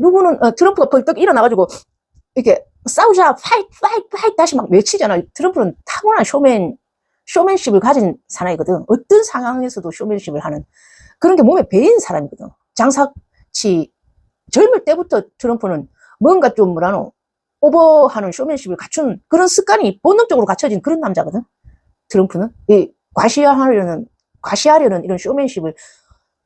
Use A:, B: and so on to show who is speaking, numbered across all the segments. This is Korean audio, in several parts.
A: 누구는 트럼프가 벌떡 일어나가지고 이렇게 싸우자, 파이트 다시 막 외치잖아. 트럼프는 타고난 쇼맨십을 가진 사람이거든. 어떤 상황에서도 쇼맨십을 하는 그런 게 몸에 배인 사람이거든. 장사치 젊을 때부터 트럼프는 뭔가 좀 뭐라노 오버하는 쇼맨십을 갖춘 그런 습관이 본능적으로 갖춰진 그런 남자거든. 트럼프는 이 과시하려는 이런 쇼맨십을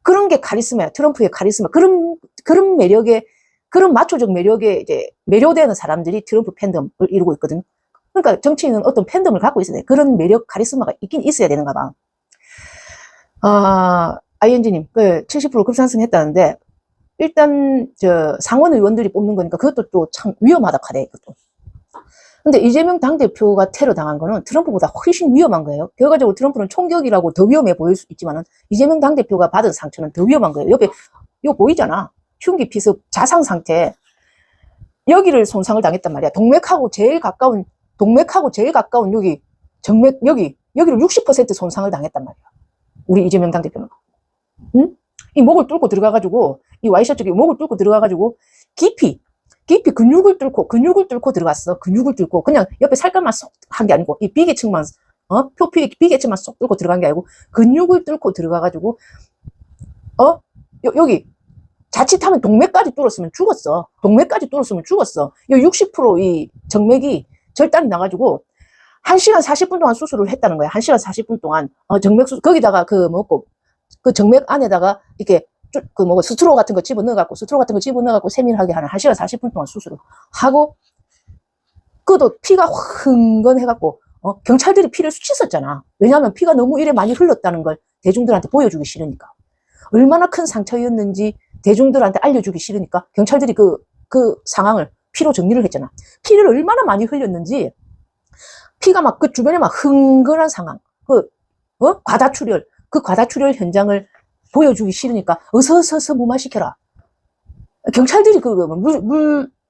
A: 그런 게 카리스마야. 트럼프의 카리스마. 그런 매력에 그런 마초적 매력에 이제 매료되는 사람들이 트럼프 팬덤을 이루고 있거든. 그러니까 정치인은 어떤 팬덤을 갖고 있어야 돼. 그런 매력, 카리스마가 있긴 있어야 되는가 봐. ING님, 70% 급상승했다는데, 일단, 상원 의원들이 뽑는 거니까 그것도 또 참 위험하다 카대, 그것도. 근데 이재명 당대표가 테러 당한 거는 트럼프보다 훨씬 위험한 거예요. 결과적으로 트럼프는 총격이라고 더 위험해 보일 수 있지만은, 이재명 당대표가 받은 상처는 더 위험한 거예요. 옆에, 이거 보이잖아. 흉기 피습 자상 상태. 여기를 손상을 당했단 말이야. 동맥하고 제일 가까운 여기, 정맥, 여기를 60% 손상을 당했단 말이야. 우리 이재명 당대표는. 응? 이 목을 뚫고 들어가가지고, 이 와이셔츠 목을 뚫고 들어가가지고, 깊이 근육을 뚫고 들어갔어. 근육을 뚫고. 그냥 옆에 살갗만 쏙 한 게 아니고, 이 비계층만, 비계층만 쏙 뚫고 들어간 게 아니고, 근육을 뚫고 들어가가지고, 여기, 자칫하면 동맥까지 뚫었으면 죽었어. 이 60%이 정맥이 절단이 나가지고 1시간 40분 동안 수술을 했다는 거야. 1시간 40분 동안 정맥 수술 거기다가 그 정맥 안에다가 이렇게 스트로 같은 거 집어넣어갖고 세밀하게 하는 1시간 40분 동안 수술을 하고 그도 피가 흥건해갖고 경찰들이 피를 수치었잖아. 왜냐하면 피가 너무 이래 많이 흘렀다는 걸 대중들한테 보여주기 싫으니까. 얼마나 큰 상처였는지 대중들한테 알려주기 싫으니까 경찰들이 그 상황을 피로 정리를 했잖아. 피를 얼마나 많이 흘렸는지 피가 막 그 주변에 막 흥건한 상황, 과다출혈, 그 과다출혈 현장을 보여주기 싫으니까 어서 무마시켜라. 경찰들이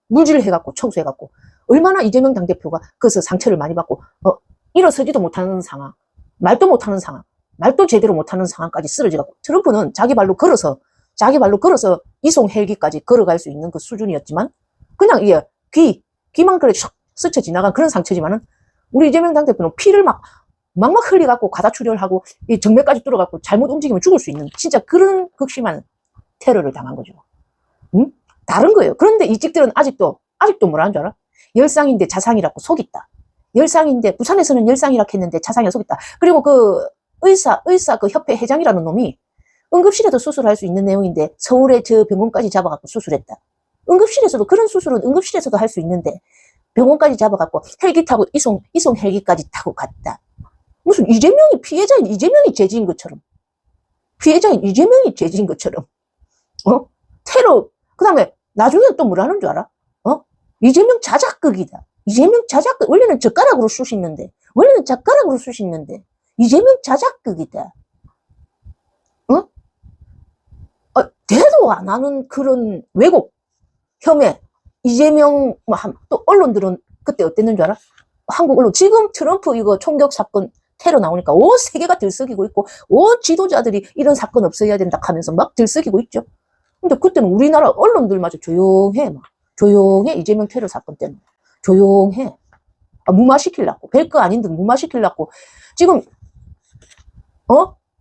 A: 물질을 해갖고 청소해갖고 얼마나 이재명 당대표가 거기서 상처를 많이 받고 일어서지도 못하는 상황, 말도 제대로 못하는 상황까지 쓰러져갖고 트럼프는 자기 발로 걸어서 이송 헬기까지 걸어갈 수 있는 그 수준이었지만 그냥 귀만 그래 샥 스쳐 지나간 그런 상처지만은 우리 이재명 당대표는 피를 막 흘리갖고 과다출혈하고 이 정맥까지 뚫어갖고 잘못 움직이면 죽을 수 있는 진짜 그런 극심한 테러를 당한 거죠. 응? 다른 거예요. 그런데 이 찍들은 아직도 뭐라는 줄 알아? 열상인데 자상이라고 속있다. 열상인데 부산에서는 열상이라고 했는데 자상이라고 속있다. 그리고 그 의사 그 협회 회장이라는 놈이 응급실에도 수술할 수 있는 내용인데 서울에 저 병원까지 잡아갖고 수술했다. 응급실에서도 그런 수술은 응급실에서도 할 수 있는데 병원까지 잡아갖고 헬기 타고 이송 헬기까지 타고 갔다. 무슨 이재명이 피해자인 이재명이 죄지인 것처럼 테러. 그 다음에 나중에 또 뭐라는 줄 알아? 이재명 자작극이다. 이재명 자작극. 원래는 젓가락으로 쑤시는데 이재명 자작극이다. 대도 안 하는 그런 왜곡, 혐의, 이재명, 또 언론들은 그때 어땠는 줄 알아? 한국 언론, 지금 트럼프 이거 총격 사건 테러 나오니까 온 세계가 들썩이고 있고, 온 지도자들이 이런 사건 없어야 된다 하면서 막 들썩이고 있죠. 근데 그때는 우리나라 언론들마저 조용해, 이재명 테러 사건 때문에. 조용해. 무마시키려고. 별거 아닌 듯 무마시키려고. 지금,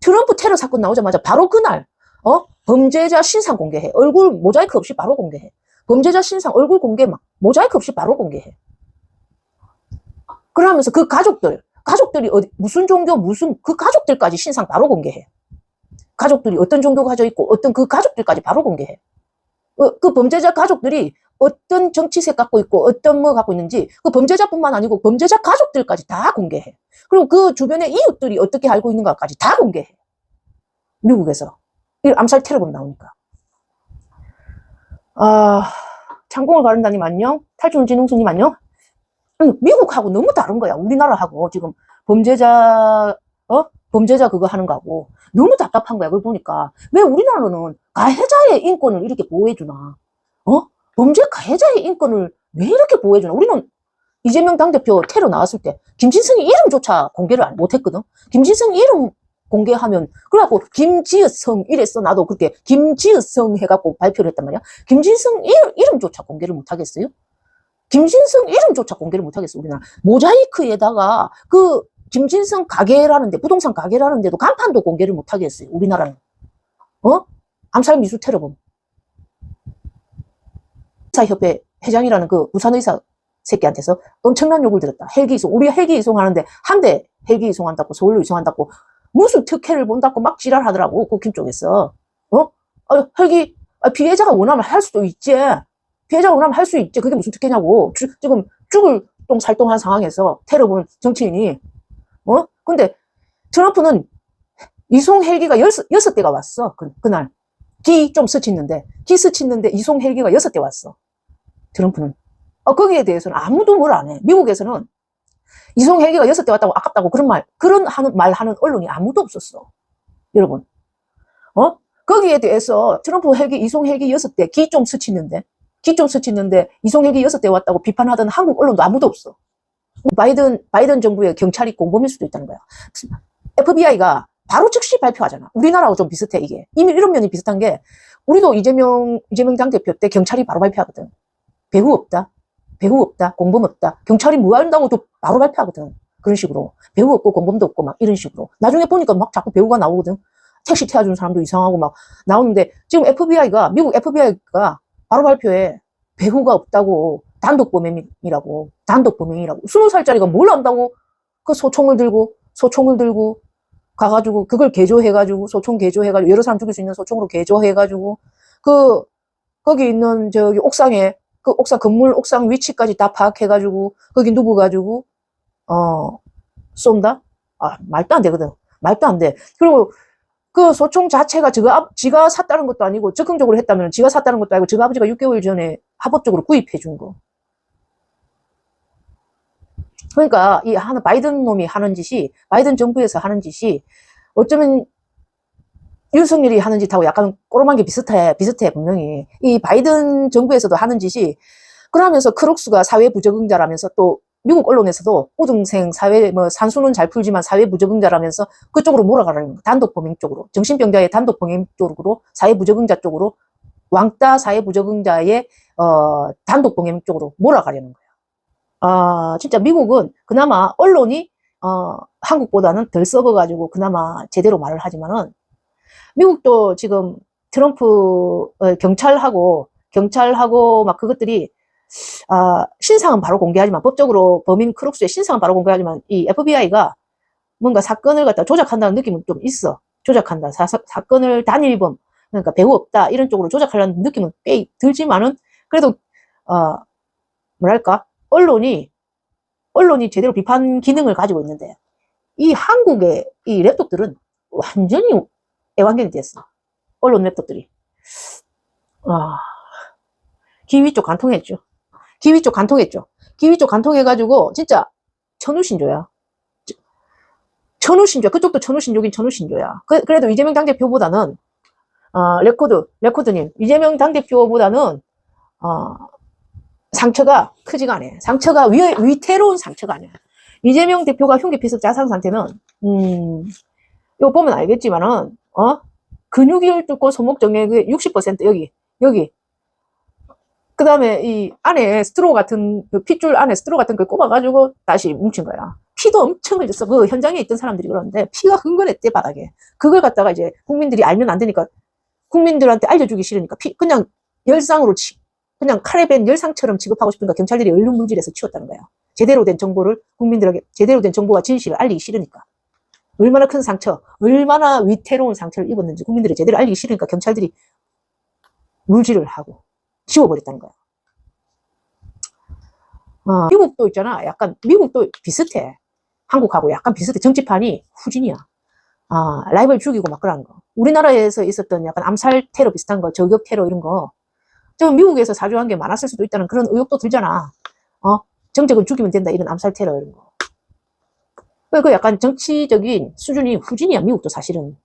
A: 트럼프 테러 사건 나오자마자 바로 그날, 범죄자 신상 공개해. 얼굴 모자이크 없이 바로 공개해. 범죄자 신상 얼굴 공개 막 모자이크 없이 바로 공개해. 그러면서 그 가족들이 무슨 종교 그 가족들까지 신상 바로 공개해. 가족들이 어떤 종교 가져 있고 어떤 그 가족들까지 바로 공개해. 그 범죄자 가족들이 어떤 정치색 갖고 있고 어떤 뭐 갖고 있는지 그 범죄자뿐만 아니고 범죄자 가족들까지 다 공개해. 그리고 그 주변의 이웃들이 어떻게 알고 있는가까지 다 공개해. 미국에서. 암살 테러범 나오니까. 창공을 가른다님 안녕? 탈주는 진홍수님 안녕? 미국하고 너무 다른 거야. 우리나라하고 지금 범죄자 그거 하는 거하고 너무 답답한 거야. 그걸 보니까 왜 우리나라는 가해자의 인권을 이렇게 보호해주나? 범죄 가해자의 인권을 왜 이렇게 보호해주나? 우리는 이재명 당대표 테러 나왔을 때 김진성이 이름조차 공개를 못했거든. 김진성 이름 공개하면, 그래갖고, 김지성 이랬어. 나도 그렇게, 김지성 해갖고 발표를 했단 말이야. 김진성 이름조차 공개를 못하겠어요? 김진성 이름조차 공개를 못하겠어, 우리나라. 모자이크에다가, 김진성 가게라는데, 부동산 가게라는데도 간판도 공개를 못하겠어요, 우리나라는. 암살 미수 테러범. 의사협회 회장이라는 그 부산의사 새끼한테서 엄청난 욕을 들었다. 헬기 이송. 우리가 헬기 이송하는데 한 대 헬기 이송한다고, 서울로 이송한다고, 무슨 특혜를 본다고 막 지랄하더라고, 국힘 쪽에서. 헬기, 피해자가 원하면 할 수도 있지. 피해자가 원하면 할 수 있지. 그게 무슨 특혜냐고. 지금 죽을 똥 살똥한 상황에서 테러범 정치인이. 근데 트럼프는 이송 헬기가 6대가 왔어. 그날. 기 좀 스치는데 이송 헬기가 6대 왔어. 트럼프는. 거기에 대해서는 아무도 뭘 안 해. 미국에서는 이송 헬기가 6대 왔다고 아깝다고 그런 말 하는 언론이 아무도 없었어. 여러분. 거기에 대해서 트럼프 이송 헬기 6대, 기 좀 스치는데 이송 헬기 6대 왔다고 비판하던 한국 언론도 아무도 없어. 바이든 정부의 경찰이 공범일 수도 있다는 거야. FBI가 바로 즉시 발표하잖아. 우리나라하고 좀 비슷해, 이게. 이미 이런 면이 비슷한 게, 우리도 이재명 당대표 때 경찰이 바로 발표하거든. 배후 없다, 공범 없다. 경찰이 뭐 한다고 또 바로 발표하거든. 그런 식으로. 배후 없고 공범도 없고 막 이런 식으로. 나중에 보니까 막 자꾸 배후가 나오거든. 택시 태워주는 사람도 이상하고 막 나오는데, 지금 미국 FBI가 바로 발표해. 배후가 없다고. 단독범행이라고. 20살짜리가 뭘 안다고? 소총을 들고 가가지고 그걸 개조해가지고 소총 개조해가지고 여러 사람 죽일 수 있는 소총으로 개조해가지고 거기 있는 저기 옥상에 건물 옥상 위치까지 다 파악해가지고 거기 누워가지고 쏜다? 말도 안 되거든. 말도 안 돼. 그리고 그 소총 자체가 지가 샀다는 것도 아니고, 적극적으로 했다면 지가 샀다는 것도 아니고, 지가 아버지가 6개월 전에 합법적으로 구입해 준 거. 그러니까 바이든 놈이 하는 짓이, 바이든 정부에서 하는 짓이 어쩌면 윤석열이 하는 짓하고 약간 꼬로만 게 비슷해 분명히. 이 바이든 정부에서도 하는 짓이, 그러면서 크록스가 사회 부적응자라면서, 또 미국 언론에서도 우등생 산수는 잘 풀지만 사회 부적응자라면서 그쪽으로 몰아가라는 거. 단독범행 쪽으로, 정신병자의 단독범행 쪽으로, 사회 부적응자 쪽으로, 왕따 사회 부적응자의 단독범행 쪽으로 몰아가려는 거야. 진짜 미국은 그나마 언론이 한국보다는 덜 썩어가지고 그나마 제대로 말을 하지만은, 미국도 지금 트럼프 경찰하고 막 그것들이 신상은 바로 공개하지만, 법적으로 범인 크록스의 신상은 바로 공개하지만, 이 FBI가 뭔가 사건을 갖다 조작한다는 느낌은 좀 있어. 조작한다. 사건을 단일범, 그러니까 배후 없다, 이런 쪽으로 조작하려는 느낌은 꽤 들지만은, 그래도 뭐랄까, 언론이 제대로 비판 기능을 가지고 있는데, 이 한국의 이 랩독들은 완전히 애완견이 됐어. 언론 랩독들이. 기위 쪽 간통했죠. 기위 쪽 간통해가지고 진짜 천우신조야. 그쪽도 천우신조긴 천우신조야. 그래도 이재명 당대표보다는 레코드님, 이재명 당대표보다는 상처가 크지가 않아. 상처가 위태로운 상처가 아니야. 이재명 대표가 흉기 피습 자상 상태는 이거 보면 알겠지만은 근육을 뚫고 손목 정맥의 60% 여기 그 다음에 이 안에 스트로 같은 핏줄 안에 스트로 같은 걸 꼽아가지고 다시 뭉친 거야. 피도 엄청 흘렸어. 그 현장에 있던 사람들이 그러는데 피가 흥건했대, 바닥에. 그걸 갖다가 이제 국민들이 알면 안 되니까, 국민들한테 알려주기 싫으니까 그냥 열상으로 그냥 칼에 벤 열상처럼 취급하고 싶으니까 경찰들이 얼른 물질해서 치웠다는 거야. 제대로 된 정보를 국민들에게, 제대로 된 정보와 진실을 알리기 싫으니까. 얼마나 큰 상처, 얼마나 위태로운 상처를 입었는지 국민들이 제대로 알리기 싫으니까 경찰들이 물질을 하고 지워버렸다는 거야. 미국도 있잖아. 약간 미국도 비슷해. 한국하고 약간 비슷해. 정치판이 후진이야. 라이벌 죽이고 막 그러는 거. 우리나라에서 있었던 약간 암살 테러 비슷한 거, 저격 테러 이런 거, 저 미국에서 사주한 게 많았을 수도 있다는 그런 의혹도 들잖아. 정적은 죽이면 된다, 이런 암살 테러 이런 거. 그 약간 정치적인 수준이 후진이야, 미국도 사실은.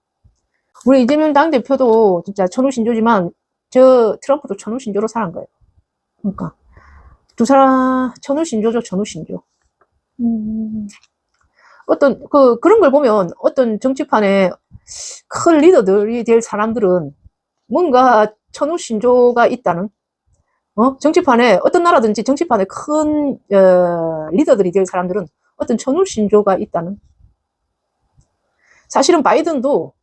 A: 우리 이재명 당대표도 진짜 천우신조지만, 저 트럼프도 천우신조로 살은 거예요. 그러니까 두 사람 천우신조죠, 천우신조. 그런 걸 보면 어떤 정치판에 큰 리더들이 될 사람들은 뭔가 천우신조가 있다는, 정치판에, 어떤 나라든지 정치판에 큰, 리더들이 될 사람들은 어떤 천우신조가 있다는. 사실은 바이든도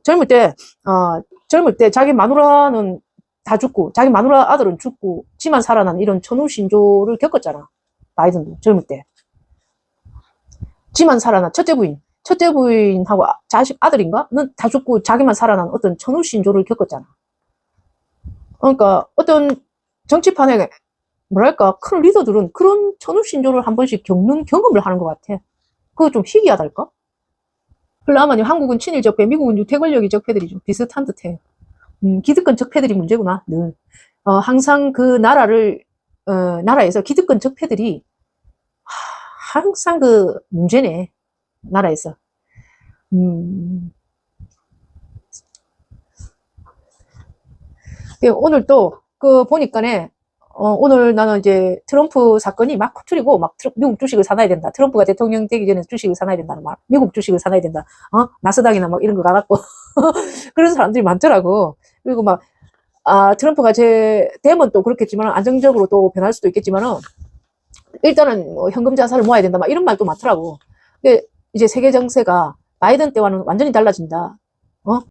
A: 젊을 때 자기 마누라는 다 죽고, 자기 마누라 아들은 죽고, 지만 살아난 이런 천우신조를 겪었잖아. 바이든도 젊을 때. 지만 살아난 첫째 부인하고 자식 아들인가?는 다 죽고 자기만 살아난 어떤 천우신조를 겪었잖아. 그러니까 어떤 정치판에 뭐랄까 큰 리더들은 그런 천우신조를 한 번씩 겪는 경험을 하는 것 같아. 그거 좀 희귀하달까? 그러면 한국은 친일 적폐, 미국은 유태 권력이 적폐들이 좀 비슷한 듯해. 기득권 적폐들이 문제구나, 늘. 항상 그 나라에서 기득권 적폐들이 항상 그 문제네, 나라에서. 오늘 또, 보니까네, 오늘 나는 이제 트럼프 사건이 막 터뜨리고, 미국 주식을 사놔야 된다. 트럼프가 대통령 되기 전에 주식을 사놔야 된다는 말. 미국 주식을 사놔야 된다. 나스닥이나 막 이런 거 가갖고. 그런 사람들이 많더라고. 그리고 트럼프가 되면 또 그렇겠지만, 안정적으로 또 변할 수도 있겠지만은, 일단은 현금 자산을 모아야 된다. 막 이런 말도 많더라고. 근데 이제 세계 정세가 바이든 때와는 완전히 달라진다.